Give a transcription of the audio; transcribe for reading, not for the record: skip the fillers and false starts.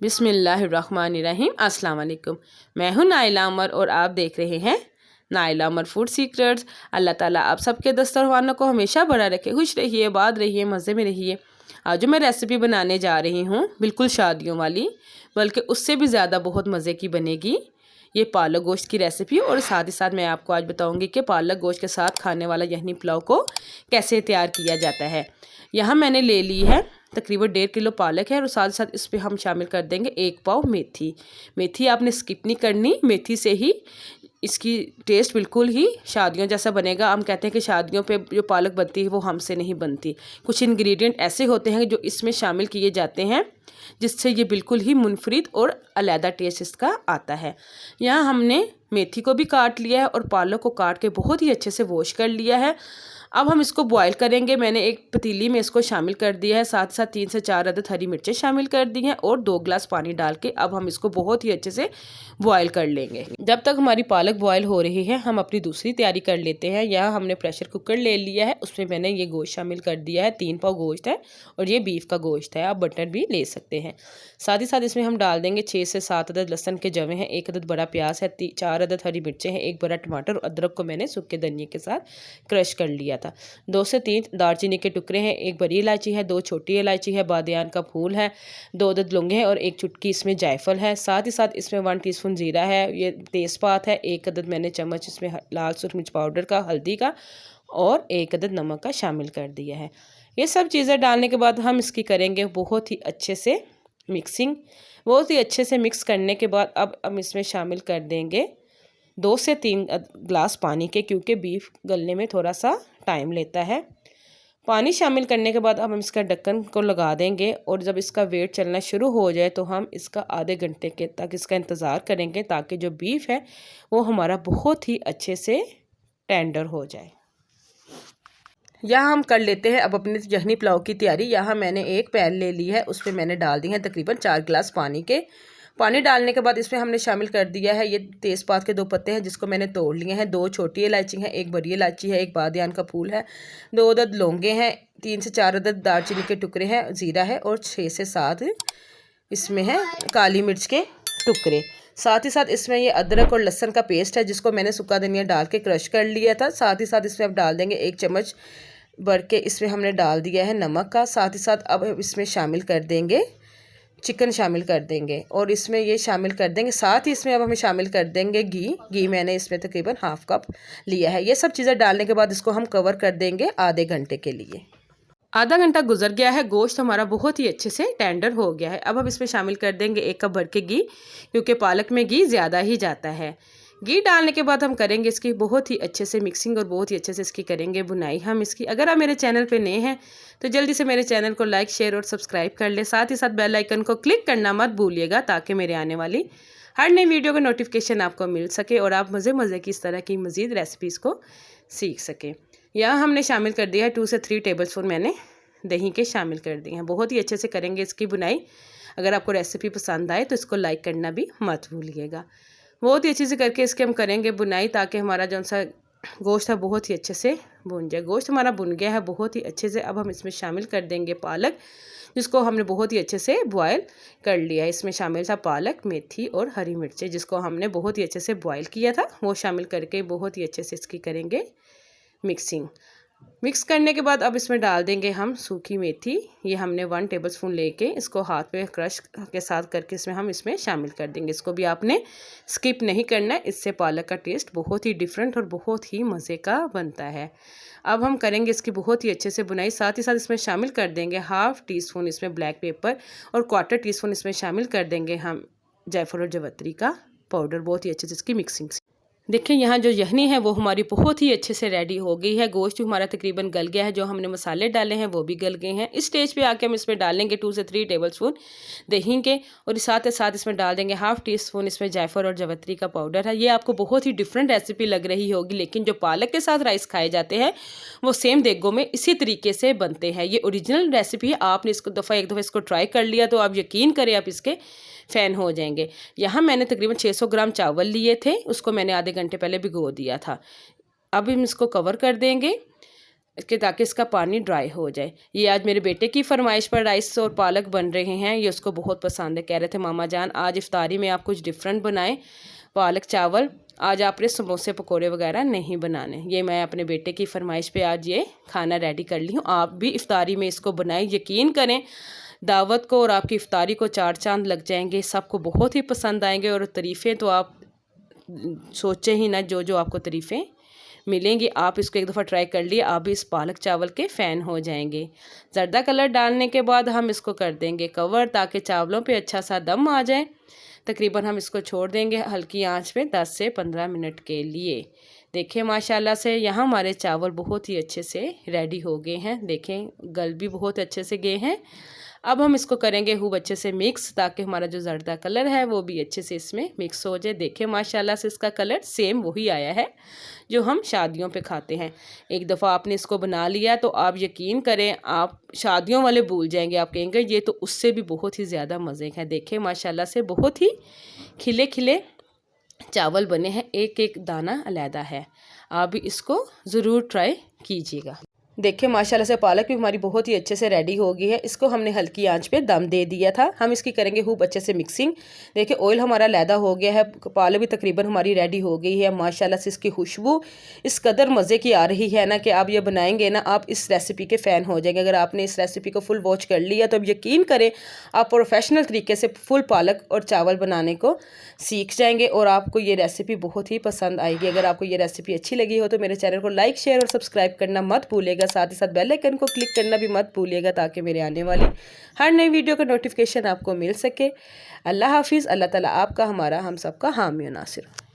बिस्मिल्लाहिर्रहमानिर्रहीम। अस्सलाम वालेकुम। मैं हूं नाइला उमर और आप देख रहे हैं नाइला उमर फूड सीक्रेट्स। अल्लाह ताला आप सबके दस्तरखानों को हमेशा बड़ा रखे, खुश रहिए, आबाद रहिए, मज़े में रहिए। आज जो मैं रेसिपी बनाने जा रही हूँ बिल्कुल शादियों वाली, बल्कि उससे भी ज़्यादा बहुत मज़े की बनेगी। ये पालक गोश्त की रेसिपी, और साथ ही साथ मैं आपको आज बताऊंगी कि पालक गोश्त के साथ खाने वाला यखनी पुलाव को कैसे तैयार किया जाता है। यहाँ मैंने ले ली है तकरीबन 1.5 किलो पालक है, और साथ साथ इस पर हम शामिल कर देंगे 1 पाव मेथी। मेथी आपने स्किप नहीं करनी, मेथी से ही इसकी टेस्ट बिल्कुल ही शादियों जैसा बनेगा। हम कहते हैं कि शादियों पे जो पालक बनती है वो हमसे नहीं बनती। कुछ इंग्रेडिएंट ऐसे होते हैं जो इसमें शामिल किए जाते हैं जिससे ये बिल्कुल ही मुनफरिद और अलहदा टेस्ट इसका आता है। यहाँ हमने मेथी को भी काट लिया है और पालक को काट के बहुत ही अच्छे से वॉश कर लिया है। अब हम इसको बॉईल करेंगे। मैंने एक पतीली में इसको शामिल कर दिया है, साथ साथ 3 से 4 अदद हरी मिर्चें शामिल कर दी हैं और 2 गिलास पानी डाल के अब हम इसको बहुत ही अच्छे से बॉईल कर लेंगे। जब तक हमारी पालक बॉईल हो रही है हम अपनी दूसरी तैयारी कर लेते हैं। यहाँ हमने प्रेशर कुकर ले लिया है, उसमें मैंने ये गोश्त शामिल कर दिया है। 3 पाव गोश्त है और ये बीफ का गोश्त है, आप बटर भी ले सकते हैं। साथ ही साथ इसमें हम डाल देंगे 6 से 7 अदद लहसुन के जवे हैं, 1 अदद बड़ा प्याज है, 4 अदद हरी मिर्चें हैं, 1 बड़ा टमाटर और अदरक को मैंने सूखे धनिए के साथ क्रश कर लिया था। 2 से 3 दालचीनी के टुकड़े हैं, 1 बड़ी इलायची है, 2 छोटी इलायची है, बादियान का फूल है, 2 अदद लौंगे हैं और 1 चुटकी इसमें जायफल है। साथ ही साथ इसमें 1 टीस्पून ज़ीरा है, ये तेज़पात है, 1 अदद मैंने चम्मच इसमें लाल सुर्ख मिर्च पाउडर का, हल्दी का और 1 अदद नमक का शामिल कर दिया है। ये सब चीज़ें डालने के बाद हम इसकी करेंगे बहुत ही अच्छे से मिक्सिंग। बहुत ही अच्छे से मिक्स करने के बाद अब हम इसमें शामिल कर देंगे 2 से 3 गिलास पानी के, क्योंकि बीफ गलने में थोड़ा सा टाइम लेता है। पानी शामिल करने के बाद अब हम इसका ढक्कन को लगा देंगे और जब इसका वेट चलना शुरू हो जाए तो हम इसका आधे घंटे के तक इसका इंतज़ार करेंगे, ताकि जो बीफ है वो हमारा बहुत ही अच्छे से टेंडर हो जाए। यहाँ हम कर लेते हैं अब अपनी यखनी पुलाव की तैयारी। यहाँ मैंने एक पैन ले ली है, उसमें मैंने डाल दी है तकरीबन 4 गिलास पानी के। पानी डालने के बाद इसमें हमने शामिल कर दिया है ये तेज़पात के 2 पत्ते हैं जिसको मैंने तोड़ लिए हैं, 2 छोटी इलायची हैं, 1 बड़ी इलायची है, 1 बादियान का फूल है, 2 अदद लौंगे हैं, 3 से 4 अदद दालचीनी के टुकड़े हैं, ज़ीरा है और 6 से 7 इसमें है काली मिर्च के टुकड़े। साथ ही साथ इसमें ये अदरक और लहसुन का पेस्ट है जिसको मैंने सूखा धनिया डाल के क्रश कर लिया था। साथ ही साथ इसमें अब डाल देंगे 1 चम्मच भर के इसमें हमने डाल दिया है नमक का। साथ ही साथ अब इसमें शामिल कर देंगे चिकन शामिल कर देंगे और इसमें ये शामिल कर देंगे। साथ ही इसमें अब हमें शामिल कर देंगे घी मैंने इसमें तकरीबन ½ कप लिया है। ये सब चीज़ें डालने के बाद इसको हम कवर कर देंगे आधे घंटे के लिए। आधा घंटा गुजर गया है, गोश्त हमारा बहुत ही अच्छे से टेंडर हो गया है। अब हम इसमें शामिल कर देंगे 1 कप भर के घी, क्योंकि पालक में घी ज़्यादा ही जाता है। घी डालने के बाद हम करेंगे इसकी बहुत ही अच्छे से मिक्सिंग और बहुत ही अच्छे से इसकी करेंगे बुनाई हम इसकी। अगर आप मेरे चैनल पे नए हैं तो जल्दी से मेरे चैनल को लाइक, शेयर और सब्सक्राइब कर ले। साथ ही साथ बेल आइकन को क्लिक करना मत भूलिएगा, ताकि मेरे आने वाली हर नई वीडियो का नोटिफिकेशन आपको मिल सके और आप मज़े की इस तरह की मज़ीद रेसिपीज़ को सीख सकें। यहाँ हमने शामिल कर दिया है 2 से 3 टेबल स्पून मैंने दही के शामिल कर दिए हैं। बहुत ही अच्छे से करेंगे इसकी बुनाई। अगर आपको रेसिपी पसंद आए तो इसको लाइक करना भी मत भूलिएगा। बहुत ही अच्छे से करके इसके हम करेंगे बुनाई, ताकि हमारा जो सा गोश्त है बहुत ही अच्छे से भुन जाए। गोश्त हमारा भुन गया है बहुत ही अच्छे से। अब हम इसमें शामिल कर देंगे पालक, जिसको हमने बहुत ही अच्छे से बॉयल कर लिया है। इसमें शामिल था पालक, मेथी और हरी मिर्चें, जिसको हमने बहुत ही अच्छे से बॉयल किया था। वो शामिल करके बहुत ही अच्छे से इसकी करेंगे मिक्सिंग। मिक्स करने के बाद अब इसमें डाल देंगे हम सूखी मेथी। ये हमने 1 टेबलस्पून लेके इसको हाथ पे क्रश के साथ करके इसमें शामिल कर देंगे। इसको भी आपने स्किप नहीं करना है, इससे पालक का टेस्ट बहुत ही डिफरेंट और बहुत ही मज़े का बनता है। अब हम करेंगे इसकी बहुत ही अच्छे से बुनाई। साथ ही साथ इसमें शामिल कर देंगे ½ टीस्पून इसमें ब्लैक पेपर और 1/4 टीस्पून इसमें शामिल कर देंगे हम जायफल और जावित्री का पाउडर। बहुत ही अच्छे से इसकी मिक्सिंग। देखिए यहाँ जो यखनी है वो हमारी बहुत ही अच्छे से रेडी हो गई है। गोश्त हमारा तकरीबन गल गया है, जो हमने मसाले डाले हैं वो भी गल गए हैं। इस स्टेज पे आके हम इसमें डालेंगे 2 से 3 टेबलस्पून दही के, और साथ ही साथ इसमें डाल देंगे ½ टीस्पून इसमें जायफल और जावित्री का पाउडर है। ये आपको बहुत ही डिफरेंट रेसिपी लग रही होगी, लेकिन जो पालक के साथ राइस खाए जाते हैं वो सेम देगों में इसी तरीके से बनते हैं। ये ओरिजिनल रेसिपी है। आपने इसको एक दफ़ा इसको ट्राई कर लिया तो आप यकीन करें आप इसके फ़ैन हो जाएंगे। यहाँ मैंने तकरीबन 600 ग्राम चावल लिए थे, उसको मैंने आधे घंटे पहले भिगो दिया था। अब हम इसको कवर कर देंगे इसके ताकि इसका पानी ड्राई हो जाए। ये आज मेरे बेटे की फरमाइश पर राइस और पालक बन रहे हैं, ये उसको बहुत पसंद है। कह रहे थे मामा जान आज इफ्तारी में आप कुछ डिफरेंट बनाएं, पालक चावल, आज आपने समोसे पकोड़े वगैरह नहीं बनाने। ये मैं अपने बेटे की फरमाइश पे आज ये खाना रेडी कर ली हूँ। आप भी इफ्तारी में इसको बनाएं, यकीन करें दावत को और आपकी इफ्तारी को चार चांद लग जाएंगे। सबको बहुत ही पसंद आएंगे और तारीफ़ें तो आप सोचें ही ना, जो जो आपको तारीफ़ें मिलेंगी। आप इसको एक दफ़ा ट्राई कर लिए, आप भी इस पालक चावल के फ़ैन हो जाएंगे। ज़र्दा कलर डालने के बाद हम इसको कर देंगे कवर ताकि चावलों पे अच्छा सा दम आ जाए। तकरीबन हम इसको छोड़ देंगे हल्की आंच पे 10 से 15 मिनट के लिए। देखें माशाल्लाह से यहाँ हमारे चावल बहुत ही अच्छे से रेडी हो गए हैं। देखें गल भी बहुत अच्छे से गए हैं। अब हम इसको करेंगे खूब अच्छे से मिक्स ताकि हमारा जो ज़र्दा कलर है वो भी अच्छे से इसमें मिक्स हो जाए। देखें माशाल्लाह से इसका कलर सेम वही आया है जो हम शादियों पे खाते हैं। एक दफ़ा आपने इसको बना लिया तो आप यकीन करें आप शादियों वाले भूल जाएंगे। आप कहेंगे ये तो उससे भी बहुत ही ज़्यादा मज़े का है। देखें माशाल्लाह से बहुत ही खिले खिले चावल बने हैं, एक एक दाना अलहदा है। आप भी इसको ज़रूर ट्राई कीजिएगा। देखिए माशाल्लाह से पालक भी हमारी बहुत ही अच्छे से रेडी हो गई है। इसको हमने हल्की आंच पे दम दे दिया था। हम इसकी करेंगे खूब अच्छे से मिक्सिंग। देखिए ऑयल हमारा लैदा हो गया है, पालक भी तकरीबन हमारी रेडी हो गई है। माशाल्लाह से इसकी खुशबू इस कदर मज़े की आ रही है ना कि आप ये बनाएंगे ना आप इस रेसिपी के फ़ैन हो जाएंगे। अगर आपने इस रेसिपी को फुल वॉच कर लिया तो अब यकीन करें आप प्रोफेशनल तरीके से फुल पालक और चावल बनाने को सीख जाएंगे और आपको ये रेसिपी बहुत ही पसंद आएगी। अगर आपको ये रेसिपी अच्छी लगी हो तो मेरे चैनल को लाइक शेयर और सब्सक्राइब करना मत भूलिएगा। साथ ही साथ बेल आइकन को क्लिक करना भी मत भूलिएगा ताकि मेरे आने वाली हर नई वीडियो का नोटिफिकेशन आपको मिल सके। अल्लाह हाफिज़। अल्लाह ताला आपका, हमारा, हम सबका हामी और नासिर।